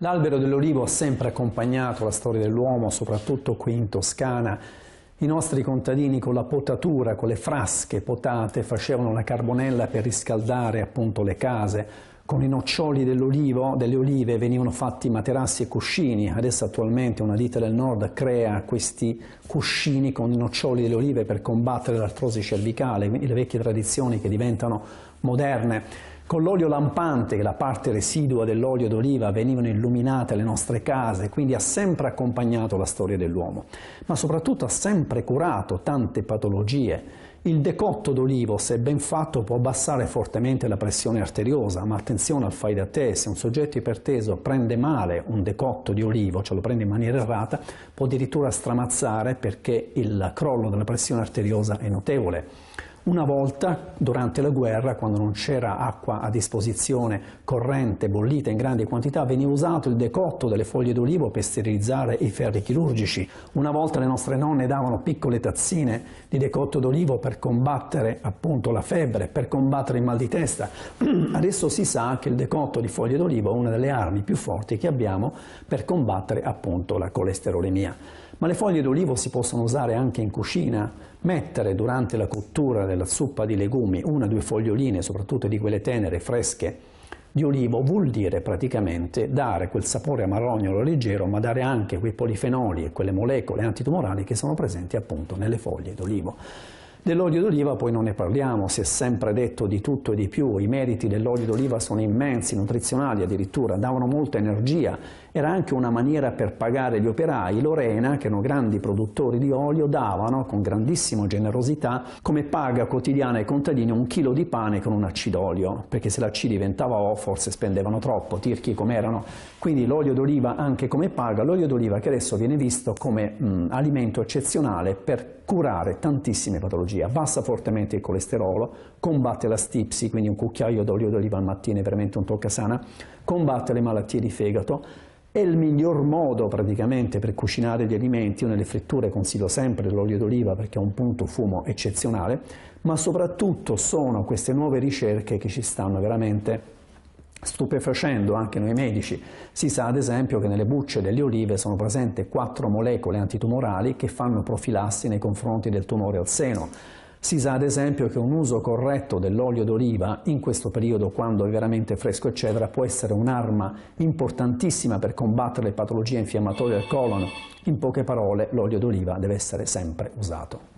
L'albero dell'olivo ha sempre accompagnato la storia dell'uomo, soprattutto qui in Toscana. I nostri contadini con la potatura, con le frasche potate, facevano la carbonella per riscaldare appunto le case. Con i noccioli dell'olivo, delle olive, venivano fatti materassi e cuscini. Adesso attualmente una ditta del nord crea questi cuscini con i noccioli delle olive per combattere l'artrosi cervicale, quindi le vecchie tradizioni che diventano moderne. Con l'olio lampante, che è la parte residua dell'olio d'oliva, venivano illuminate le nostre case, quindi ha sempre accompagnato la storia dell'uomo, ma soprattutto ha sempre curato tante patologie. Il decotto d'olivo, se ben fatto, può abbassare fortemente la pressione arteriosa, ma attenzione al fai da te: se un soggetto iperteso prende male un decotto di olivo, cioè lo prende in maniera errata, può addirittura stramazzare perché il crollo della pressione arteriosa è notevole. Una volta, durante la guerra, quando non c'era acqua a disposizione corrente, bollita in grandi quantità, veniva usato il decotto delle foglie d'olivo per sterilizzare i ferri chirurgici. Una volta le nostre nonne davano piccole tazzine di decotto d'olivo per combattere appunto la febbre, per combattere il mal di testa. Adesso si sa che il decotto di foglie d'olivo è una delle armi più forti che abbiamo per combattere appunto la colesterolemia. Ma le foglie d'olivo si possono usare anche in cucina. Mettere durante la cottura della zuppa di legumi una o due foglioline, soprattutto di quelle tenere, fresche, di olivo, vuol dire praticamente dare quel sapore amarognolo leggero, ma dare anche quei polifenoli e quelle molecole antitumorali che sono presenti appunto nelle foglie d'olivo. Dell'olio d'oliva poi non ne parliamo, si è sempre detto di tutto e di più. I meriti dell'olio d'oliva sono immensi, nutrizionali addirittura, davano molta energia. Era anche una maniera per pagare gli operai. Lorena, che erano grandi produttori di olio, davano con grandissima generosità come paga quotidiana ai contadini 1 chilo di pane con un accidolio, perché se l'accido diventava forse spendevano troppo, tirchi come erano. Quindi l'olio d'oliva anche come paga, l'olio d'oliva che adesso viene visto come alimento eccezionale per curare tantissime patologie. Abbassa fortemente il colesterolo, combatte la stipsi, quindi un cucchiaio d'olio d'oliva al mattino è veramente un toccasana, combatte le malattie di fegato. È il miglior modo praticamente per cucinare gli alimenti. Io nelle fritture consiglio sempre l'olio d'oliva perché ha un punto fumo eccezionale, ma soprattutto sono queste nuove ricerche che ci stanno veramente stupefacendo anche noi medici. Si sa ad esempio che nelle bucce delle olive sono presenti 4 molecole antitumorali che fanno profilassi nei confronti del tumore al seno. Si sa ad esempio che un uso corretto dell'olio d'oliva in questo periodo, quando è veramente fresco eccetera, può essere un'arma importantissima per combattere le patologie infiammatorie del colon. In poche parole, l'olio d'oliva deve essere sempre usato.